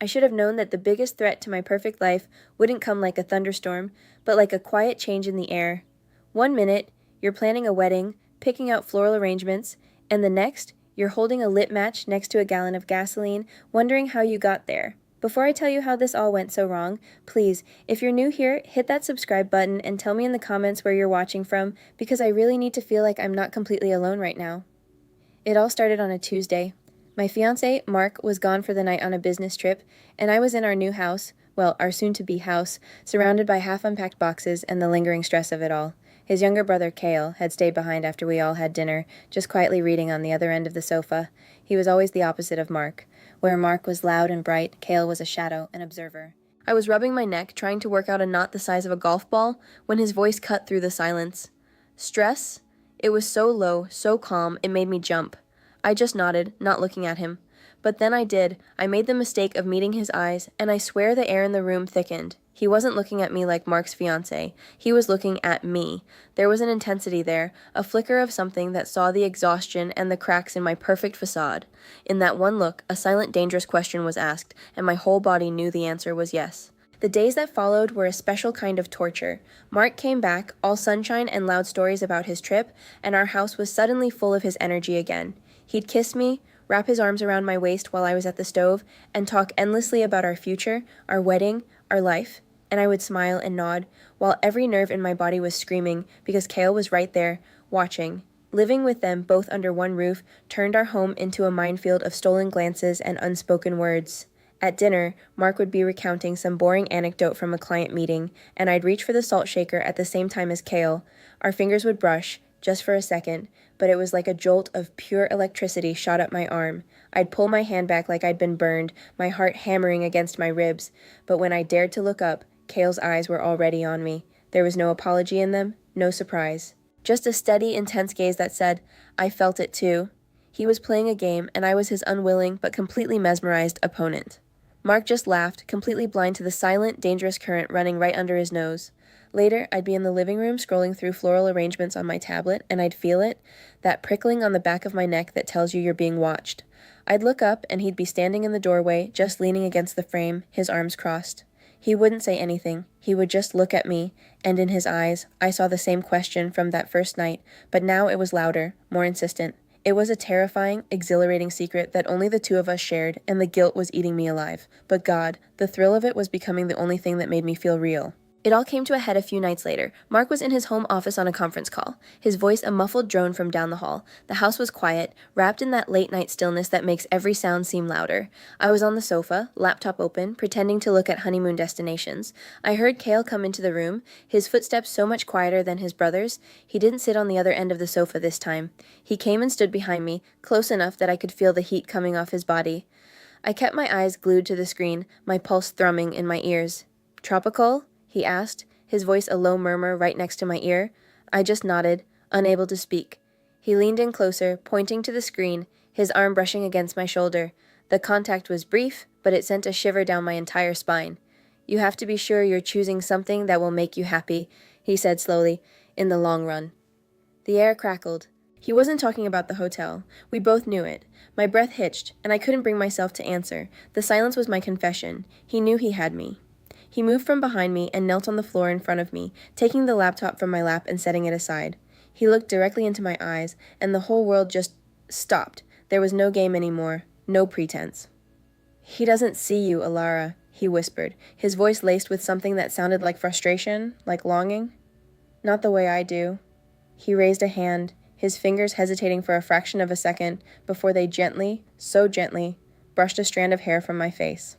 I should have known that the biggest threat to my perfect life wouldn't come like a thunderstorm, but like a quiet change in the air. One minute, you're planning a wedding, picking out floral arrangements, and the next, you're holding a lit match next to a gallon of gasoline, wondering how you got there. Before I tell you how this all went so wrong, please, if you're new here, hit that subscribe button and tell me in the comments where you're watching from, because I really need to feel like I'm not completely alone right now. It all started on a Tuesday. My fiancé, Mark, was gone for the night on a business trip, and I was in our new house, well, our soon-to-be house, surrounded by half-unpacked boxes and the lingering stress of it all. His younger brother, Cale, had stayed behind after we all had dinner, just quietly reading on the other end of the sofa. He was always the opposite of Mark. Where Mark was loud and bright, Cale was a shadow, an observer. I was rubbing my neck, trying to work out a knot the size of a golf ball, when his voice cut through the silence. Stress? It was so low, so calm, it made me jump. I just nodded, not looking at him. But then I did. I made the mistake of meeting his eyes, and I swear the air in the room thickened. He wasn't looking at me like Mark's fiancé. He was looking at me. There was an intensity there, a flicker of something that saw the exhaustion and the cracks in my perfect facade. In that one look, a silent, dangerous question was asked, and my whole body knew the answer was yes. The days that followed were a special kind of torture. Mark came back, all sunshine and loud stories about his trip, and our house was suddenly full of his energy again. He'd kiss me, wrap his arms around my waist while I was at the stove, and talk endlessly about our future, our wedding, our life, and I would smile and nod, while every nerve in my body was screaming because Cale was right there, watching. Living with them both under one roof turned our home into a minefield of stolen glances and unspoken words. At dinner, Mark would be recounting some boring anecdote from a client meeting, and I'd reach for the salt shaker at the same time as Cale. Our fingers would brush, just for a second, but it was like a jolt of pure electricity shot up my arm. I'd pull my hand back like I'd been burned, my heart hammering against my ribs, but when I dared to look up, Cale's eyes were already on me. There was no apology in them, no surprise. Just a steady, intense gaze that said, I felt it too. He was playing a game, and I was his unwilling but completely mesmerized opponent. Mark just laughed, completely blind to the silent, dangerous current running right under his nose. Later, I'd be in the living room scrolling through floral arrangements on my tablet, and I'd feel it, that prickling on the back of my neck that tells you you're being watched. I'd look up, and he'd be standing in the doorway, just leaning against the frame, his arms crossed. He wouldn't say anything. He would just look at me, and in his eyes, I saw the same question from that first night, but now it was louder, more insistent. It was a terrifying, exhilarating secret that only the two of us shared, and the guilt was eating me alive. But God, the thrill of it was becoming the only thing that made me feel real. It all came to a head a few nights later. Mark was in his home office on a conference call, his voice a muffled drone from down the hall. The house was quiet, wrapped in that late-night stillness that makes every sound seem louder. I was on the sofa, laptop open, pretending to look at honeymoon destinations. I heard Cale come into the room, his footsteps so much quieter than his brother's. He didn't sit on the other end of the sofa this time. He came and stood behind me, close enough that I could feel the heat coming off his body. I kept my eyes glued to the screen, my pulse thrumming in my ears. Tropical? He asked, his voice a low murmur right next to my ear. I just nodded, unable to speak. He leaned in closer, pointing to the screen, his arm brushing against my shoulder. The contact was brief, but it sent a shiver down my entire spine. You have to be sure you're choosing something that will make you happy, he said slowly, in the long run. The air crackled. He wasn't talking about the hotel. We both knew it. My breath hitched, and I couldn't bring myself to answer. The silence was my confession. He knew he had me. He moved from behind me and knelt on the floor in front of me, taking the laptop from my lap and setting it aside. He looked directly into my eyes, and the whole world just stopped. There was no game anymore, no pretense. He doesn't see you, Alara, he whispered, his voice laced with something that sounded like frustration, like longing. Not the way I do. He raised a hand, his fingers hesitating for a fraction of a second before they gently, so gently, brushed a strand of hair from my face.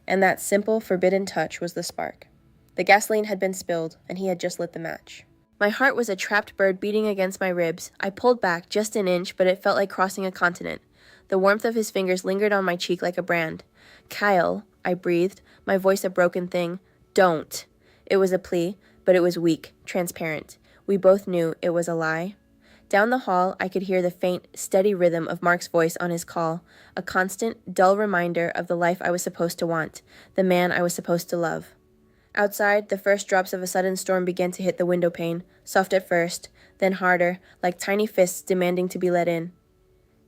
And that simple, forbidden touch was the spark. The gasoline had been spilled, and he had just lit the match. My heart was a trapped bird beating against my ribs. I pulled back just an inch, but it felt like crossing a continent. The warmth of his fingers lingered on my cheek like a brand. Kyle, I breathed, my voice a broken thing. Don't. It was a plea, but it was weak, transparent. We both knew it was a lie. Down the hall, I could hear the faint, steady rhythm of Mark's voice on his call, a constant, dull reminder of the life I was supposed to want, the man I was supposed to love. Outside, the first drops of a sudden storm began to hit the window pane, soft at first, then harder, like tiny fists demanding to be let in.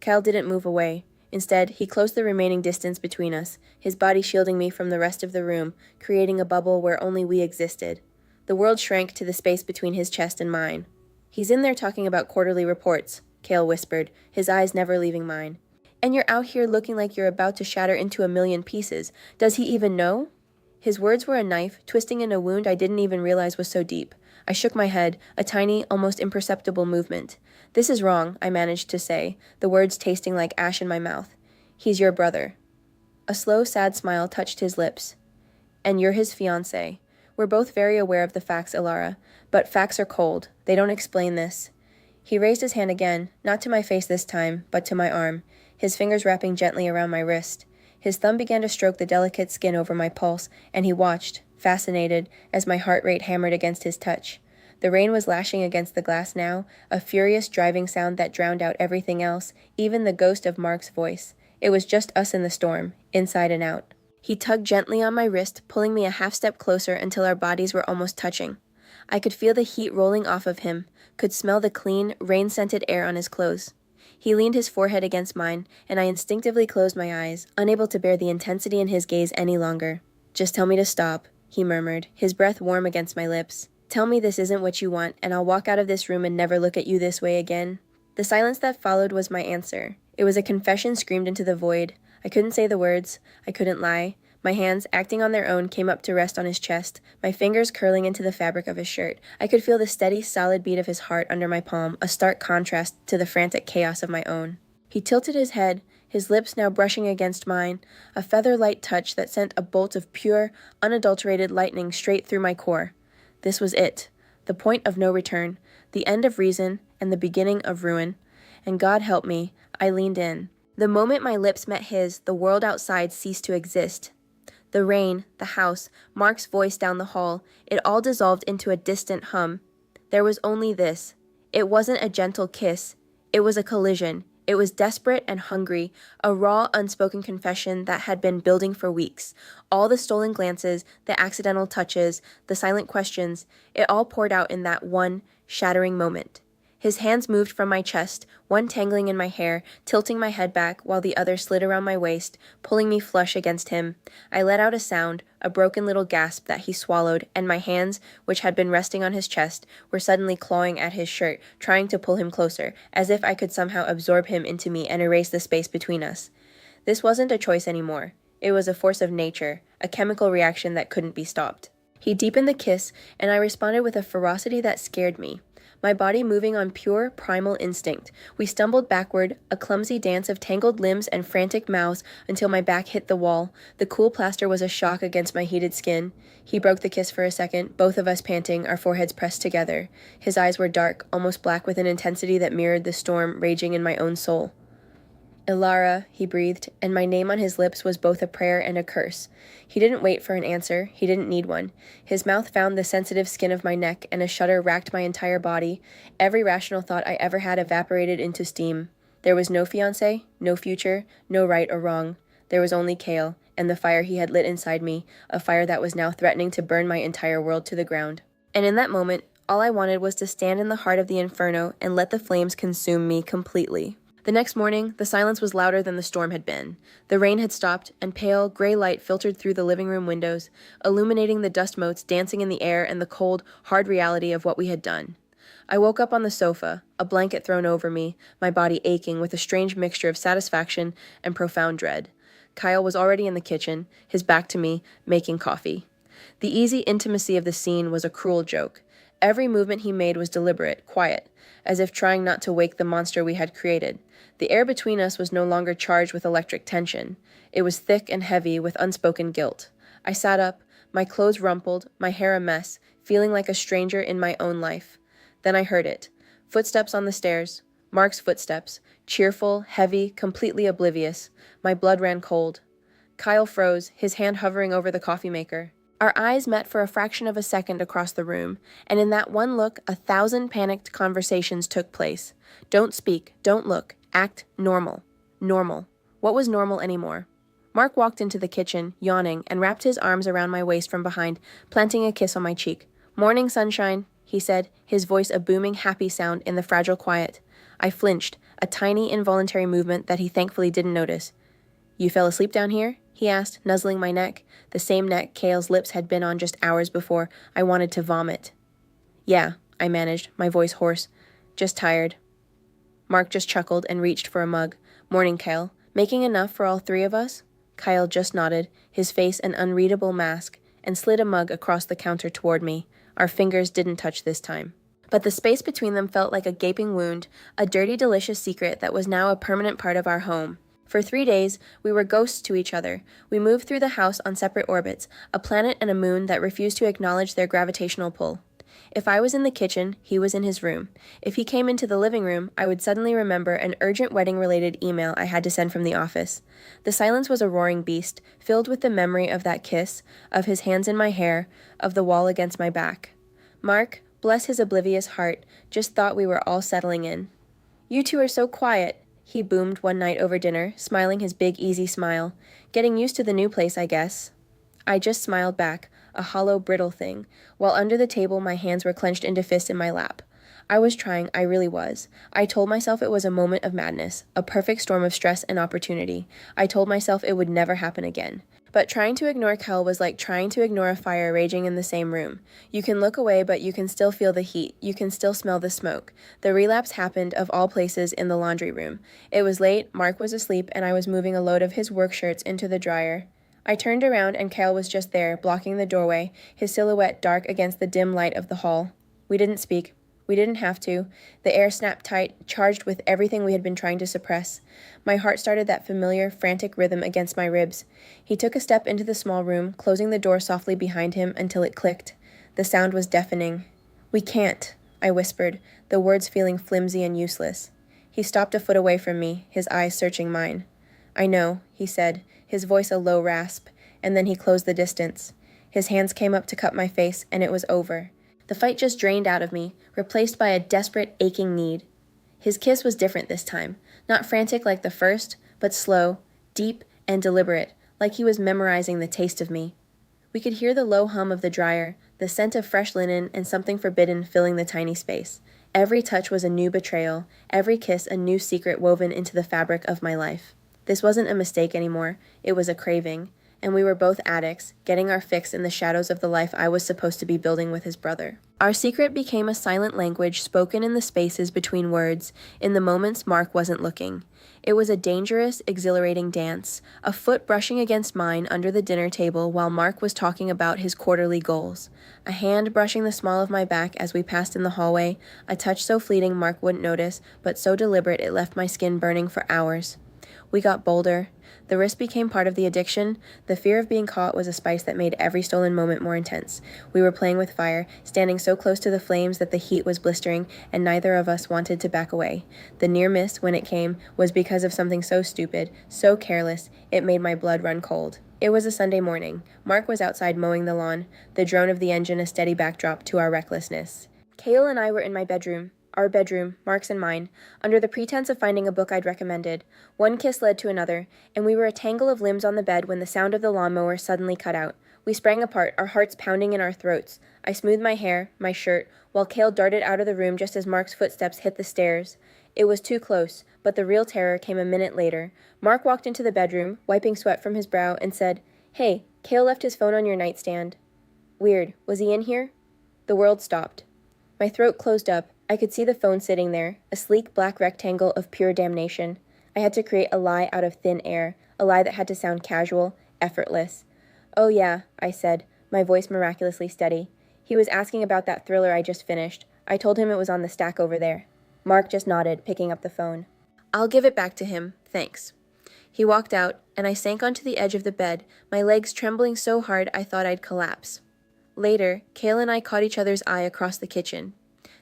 Cal didn't move away. Instead, he closed the remaining distance between us, his body shielding me from the rest of the room, creating a bubble where only we existed. The world shrank to the space between his chest and mine. "He's in there talking about quarterly reports," Cale whispered, his eyes never leaving mine. "And you're out here looking like you're about to shatter into a million pieces. Does he even know?" His words were a knife, twisting in a wound I didn't even realize was so deep. I shook my head, a tiny, almost imperceptible movement. "This is wrong," I managed to say, the words tasting like ash in my mouth. "He's your brother." A slow, sad smile touched his lips. "And you're his fiancé. We're both very aware of the facts, Ilara, but facts are cold. They don't explain this." He raised his hand again, not to my face this time, but to my arm, his fingers wrapping gently around my wrist. His thumb began to stroke the delicate skin over my pulse, and he watched, fascinated, as my heart rate hammered against his touch. The rain was lashing against the glass now, a furious driving sound that drowned out everything else, even the ghost of Mark's voice. It was just us in the storm, inside and out. He tugged gently on my wrist, pulling me a half step closer until our bodies were almost touching. I could feel the heat rolling off of him, could smell the clean, rain-scented air on his clothes. He leaned his forehead against mine, and I instinctively closed my eyes, unable to bear the intensity in his gaze any longer. "Just tell me to stop," he murmured, his breath warm against my lips. "Tell me this isn't what you want, and I'll walk out of this room and never look at you this way again." The silence that followed was my answer. It was a confession screamed into the void. I couldn't say the words. I couldn't lie. My hands, acting on their own, came up to rest on his chest, my fingers curling into the fabric of his shirt. I could feel the steady, solid beat of his heart under my palm, a stark contrast to the frantic chaos of my own. He tilted his head, his lips now brushing against mine, a feather-light touch that sent a bolt of pure, unadulterated lightning straight through my core. This was it, the point of no return, the end of reason and the beginning of ruin. And God help me, I leaned in. The moment my lips met his, the world outside ceased to exist. The rain, the house, Mark's voice down the hall, it all dissolved into a distant hum. There was only this. It wasn't a gentle kiss. It was a collision. It was desperate and hungry, a raw, unspoken confession that had been building for weeks. All the stolen glances, the accidental touches, the silent questions, it all poured out in that one, shattering moment. His hands moved from my chest, one tangling in my hair, tilting my head back while the other slid around my waist, pulling me flush against him. I let out a sound, a broken little gasp that he swallowed, and my hands, which had been resting on his chest, were suddenly clawing at his shirt, trying to pull him closer, as if I could somehow absorb him into me and erase the space between us. This wasn't a choice anymore. It was a force of nature, a chemical reaction that couldn't be stopped. He deepened the kiss, and I responded with a ferocity that scared me. My body moving on pure, primal instinct. We stumbled backward, a clumsy dance of tangled limbs and frantic mouths until my back hit the wall. The cool plaster was a shock against my heated skin. He broke the kiss for a second, both of us panting, our foreheads pressed together. His eyes were dark, almost black with an intensity that mirrored the storm raging in my own soul. "Ilara," he breathed, and my name on his lips was both a prayer and a curse. He didn't wait for an answer. He didn't need one. His mouth found the sensitive skin of my neck, and a shudder racked my entire body. Every rational thought I ever had evaporated into steam. There was no fiancé, no future, no right or wrong. There was only Cale, and the fire he had lit inside me, a fire that was now threatening to burn my entire world to the ground. And in that moment, all I wanted was to stand in the heart of the inferno and let the flames consume me completely. The next morning, the silence was louder than the storm had been. The rain had stopped, and pale, gray light filtered through the living room windows, illuminating the dust motes dancing in the air and the cold, hard reality of what we had done. I woke up on the sofa, a blanket thrown over me, my body aching with a strange mixture of satisfaction and profound dread. Kyle was already in the kitchen, his back to me, making coffee. The easy intimacy of the scene was a cruel joke. Every movement he made was deliberate, quiet, as if trying not to wake the monster we had created. The air between us was no longer charged with electric tension. It was thick and heavy with unspoken guilt. I sat up, my clothes rumpled, my hair a mess, feeling like a stranger in my own life. Then I heard it. Footsteps on the stairs. Mark's footsteps. Cheerful, heavy, completely oblivious. My blood ran cold. Kyle froze, his hand hovering over the coffee maker. Our eyes met for a fraction of a second across the room, and in that one look, 1,000 panicked conversations took place. Don't speak, don't look, act normal. Normal. What was normal anymore? Mark walked into the kitchen, yawning, and wrapped his arms around my waist from behind, planting a kiss on my cheek. "Morning, sunshine," he said, his voice a booming, happy sound in the fragile quiet. I flinched, a tiny, involuntary movement that he thankfully didn't notice. "You fell asleep down here?" he asked, nuzzling my neck, the same neck Cale's lips had been on just hours before. I wanted to vomit. "Yeah," I managed, my voice hoarse. "Just tired." Mark just chuckled and reached for a mug. "Morning, Kyle. Making enough for all three of us?" Kyle just nodded, his face an unreadable mask, and slid a mug across the counter toward me. Our fingers didn't touch this time. But the space between them felt like a gaping wound, a dirty, delicious secret that was now a permanent part of our home. For 3 days, we were ghosts to each other. We moved through the house on separate orbits, a planet and a moon that refused to acknowledge their gravitational pull. If I was in the kitchen, he was in his room. If he came into the living room, I would suddenly remember an urgent wedding-related email I had to send from the office. The silence was a roaring beast, filled with the memory of that kiss, of his hands in my hair, of the wall against my back. Mark, bless his oblivious heart, just thought we were all settling in. "You two are so quiet," he boomed one night over dinner, smiling his big, easy smile. "Getting used to the new place, I guess." I just smiled back, a hollow, brittle thing, while under the table my hands were clenched into fists in my lap. I was trying, I really was. I told myself it was a moment of madness, a perfect storm of stress and opportunity. I told myself it would never happen again. But trying to ignore Kel was like trying to ignore a fire raging in the same room. You can look away, but you can still feel the heat. You can still smell the smoke. The relapse happened, of all places, in the laundry room. It was late, Mark was asleep, and I was moving a load of his work shirts into the dryer. I turned around and Kale was just there, blocking the doorway, his silhouette dark against the dim light of the hall. We didn't speak. We didn't have to. The air snapped tight, charged with everything we had been trying to suppress. My heart started that familiar, frantic rhythm against my ribs. He took a step into the small room, closing the door softly behind him until it clicked. The sound was deafening. "We can't," I whispered, the words feeling flimsy and useless. He stopped a foot away from me, his eyes searching mine. "I know," he said, his voice a low rasp, and then he closed the distance. His hands came up to cup my face, and it was over. The fight just drained out of me, replaced by a desperate, aching need. His kiss was different this time, not frantic like the first, but slow, deep, and deliberate, like he was memorizing the taste of me. We could hear the low hum of the dryer, the scent of fresh linen and something forbidden filling the tiny space. Every touch was a new betrayal, every kiss a new secret woven into the fabric of my life. This wasn't a mistake anymore, it was a craving, and we were both addicts, getting our fix in the shadows of the life I was supposed to be building with his brother. Our secret became a silent language spoken in the spaces between words, in the moments Mark wasn't looking. It was a dangerous, exhilarating dance, a foot brushing against mine under the dinner table while Mark was talking about his quarterly goals, a hand brushing the small of my back as we passed in the hallway, a touch so fleeting Mark wouldn't notice, but so deliberate it left my skin burning for hours. We got bolder. The risk became part of the addiction. The fear of being caught was a spice that made every stolen moment more intense. We were playing with fire, standing so close to the flames that the heat was blistering, and neither of us wanted to back away. The near miss, when it came, was because of something so stupid, so careless, it made my blood run cold. It was a Sunday morning. Mark was outside mowing the lawn, the drone of the engine a steady backdrop to our recklessness. Cale and I were in my bedroom. Our bedroom, Mark's and mine, under the pretense of finding a book I'd recommended. One kiss led to another, and we were a tangle of limbs on the bed when the sound of the lawnmower suddenly cut out. We sprang apart, our hearts pounding in our throats. I smoothed my hair, my shirt, while Cale darted out of the room just as Mark's footsteps hit the stairs. It was too close, but the real terror came a minute later. Mark walked into the bedroom, wiping sweat from his brow, and said, "Hey, Cale left his phone on your nightstand." Weird. Was he in here? The world stopped. My throat closed up. I could see the phone sitting there, a sleek black rectangle of pure damnation. I had to create a lie out of thin air, a lie that had to sound casual, effortless. "Oh yeah," I said, my voice miraculously steady. "He was asking about that thriller I just finished. I told him it was on the stack over there." Mark just nodded, picking up the phone. "I'll give it back to him, thanks." He walked out, and I sank onto the edge of the bed, my legs trembling so hard I thought I'd collapse. Later, Cale and I caught each other's eye across the kitchen.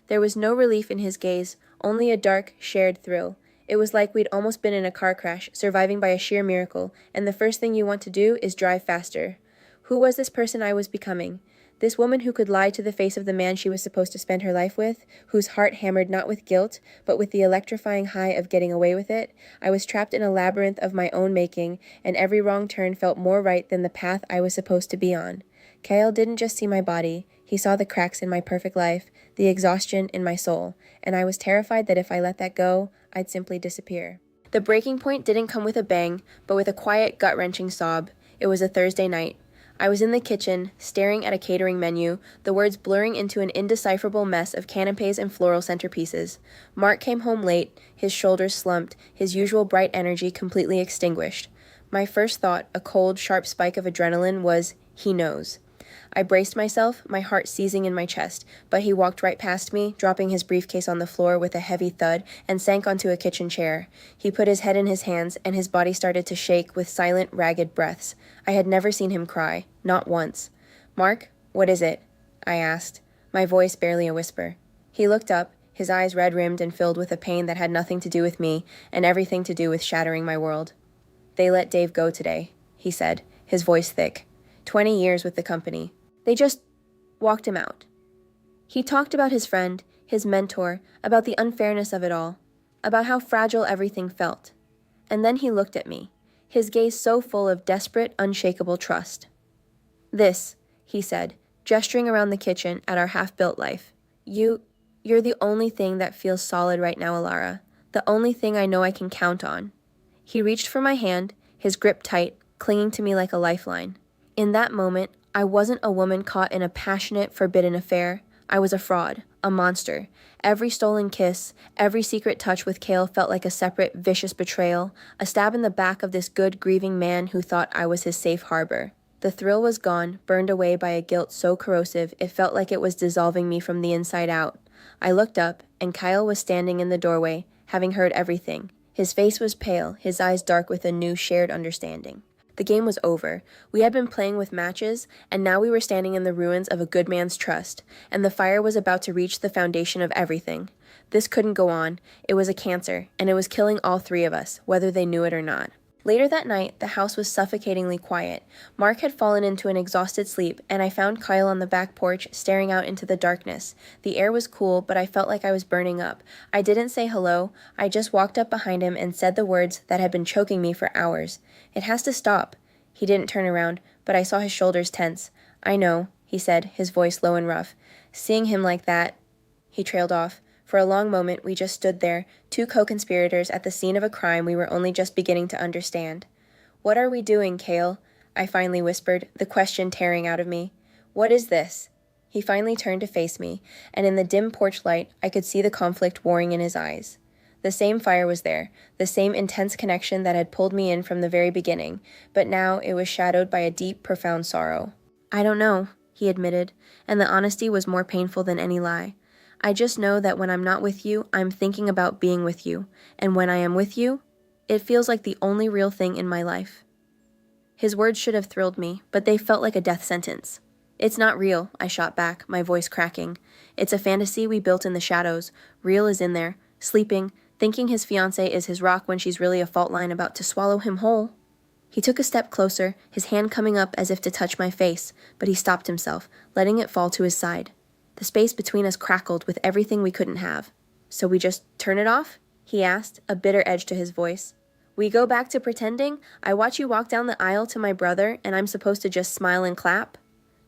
There was no relief in his gaze, only a dark, shared thrill. It was like we'd almost been in a car crash, surviving by a sheer miracle, and the first thing you want to do is drive faster. Who was this person I was becoming? This woman who could lie to the face of the man she was supposed to spend her life with, whose heart hammered not with guilt, but with the electrifying high of getting away with it? I was trapped in a labyrinth of my own making, and every wrong turn felt more right than the path I was supposed to be on. Kyle didn't just see my body, He saw the cracks in my perfect life, the exhaustion in my soul, and I was terrified that if I let that go, I'd simply disappear. The breaking point didn't come with a bang, but with a quiet, gut-wrenching sob. It was a Thursday night. I was in the kitchen, staring at a catering menu, the words blurring into an indecipherable mess of canapes and floral centerpieces. Mark came home late, his shoulders slumped, his usual bright energy completely extinguished. My first thought, a cold, sharp spike of adrenaline, was, he knows. I braced myself, my heart seizing in my chest, but he walked right past me, dropping his briefcase on the floor with a heavy thud, and sank onto a kitchen chair. He put his head in his hands, and his body started to shake with silent, ragged breaths. I had never seen him cry, not once. "Mark, what is it?" I asked, my voice barely a whisper. He looked up, his eyes red-rimmed and filled with a pain that had nothing to do with me, and everything to do with shattering my world. "They let Dave go today," he said, his voice thick. 20 years with the company. They just walked him out. He talked about his friend, his mentor, about the unfairness of it all, about how fragile everything felt. And then he looked at me, his gaze so full of desperate, unshakable trust. "This," he said, gesturing around the kitchen at our half-built life. You're the only thing that feels solid right now, Alara. The only thing I know I can count on." He reached for my hand, his grip tight, clinging to me like a lifeline. In that moment, I wasn't a woman caught in a passionate, forbidden affair. I was a fraud, a monster. Every stolen kiss, every secret touch with Cale felt like a separate, vicious betrayal, a stab in the back of this good, grieving man who thought I was his safe harbor. The thrill was gone, burned away by a guilt so corrosive it felt like it was dissolving me from the inside out. I looked up, and Kyle was standing in the doorway, having heard everything. His face was pale, his eyes dark with a new shared understanding. The game was over. We had been playing with matches, and now we were standing in the ruins of a good man's trust, and the fire was about to reach the foundation of everything. This couldn't go on. It was a cancer, and it was killing all three of us, whether they knew it or not. Later that night, the house was suffocatingly quiet. Mark had fallen into an exhausted sleep, and I found Kyle on the back porch, staring out into the darkness. The air was cool, but I felt like I was burning up. I didn't say hello. I just walked up behind him and said the words that had been choking me for hours. "It has to stop." He didn't turn around, but I saw his shoulders tense. "I know," he said, his voice low and rough. Seeing him like that, he trailed off. For a long moment, we just stood there, two co-conspirators at the scene of a crime we were only just beginning to understand. "What are we doing, Cale?" I finally whispered, the question tearing out of me. "What is this?" He finally turned to face me, and in the dim porch light, I could see the conflict warring in his eyes. The same fire was there, the same intense connection that had pulled me in from the very beginning, but now it was shadowed by a deep, profound sorrow. "I don't know," he admitted, and the honesty was more painful than any lie. "I just know that when I'm not with you, I'm thinking about being with you, and when I am with you, it feels like the only real thing in my life." His words should have thrilled me, but they felt like a death sentence. "It's not real," I shot back, my voice cracking. "It's a fantasy we built in the shadows. Real is in there, sleeping, thinking his fiancée is his rock when she's really a fault line about to swallow him whole." He took a step closer, his hand coming up as if to touch my face, but he stopped himself, letting it fall to his side. The space between us crackled with everything we couldn't have. "So we just turn it off?" he asked, a bitter edge to his voice. "We go back to pretending? I watch you walk down the aisle to my brother, and I'm supposed to just smile and clap?"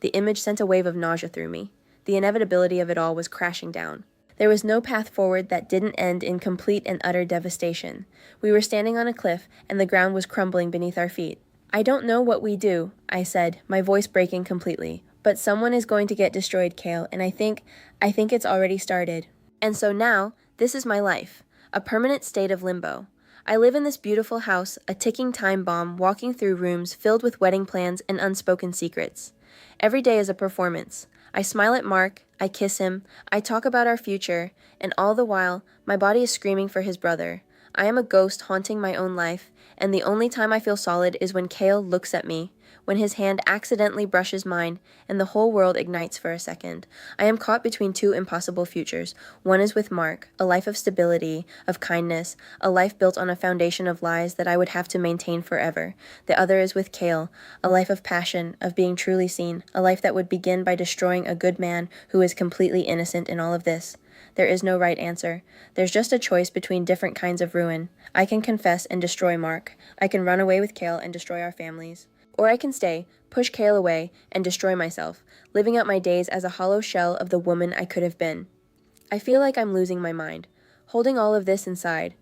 The image sent a wave of nausea through me. The inevitability of it all was crashing down. There was no path forward that didn't end in complete and utter devastation. We were standing on a cliff, and the ground was crumbling beneath our feet. "I don't know what we do," I said, my voice breaking completely. "But someone is going to get destroyed, Cale, and I think it's already started. And so now, this is my life, a permanent state of limbo. I live in this beautiful house, a ticking time bomb, walking through rooms filled with wedding plans and unspoken secrets. Every day is a performance. I smile at Mark, I kiss him, I talk about our future, and all the while, my body is screaming for his brother. I am a ghost haunting my own life, and the only time I feel solid is when Cale looks at me, when his hand accidentally brushes mine, and the whole world ignites for a second. I am caught between two impossible futures. One is with Mark, a life of stability, of kindness, a life built on a foundation of lies that I would have to maintain forever. The other is with Cale, a life of passion, of being truly seen, a life that would begin by destroying a good man who is completely innocent in all of this. There is no right answer. There's just a choice between different kinds of ruin. I can confess and destroy Mark. I can run away with Cale and destroy our families. Or I can stay, push Kale away, and destroy myself, living out my days as a hollow shell of the woman I could have been. I feel like I'm losing my mind, holding all of this inside.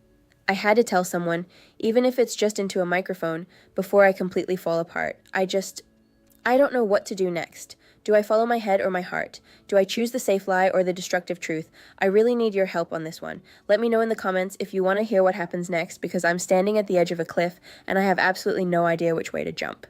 I had to tell someone, even if it's just into a microphone, before I completely fall apart. I don't know what to do next. Do I follow my head or my heart? Do I choose the safe lie or the destructive truth? I really need your help on this one. Let me know in the comments if you want to hear what happens next, because I'm standing at the edge of a cliff and I have absolutely no idea which way to jump.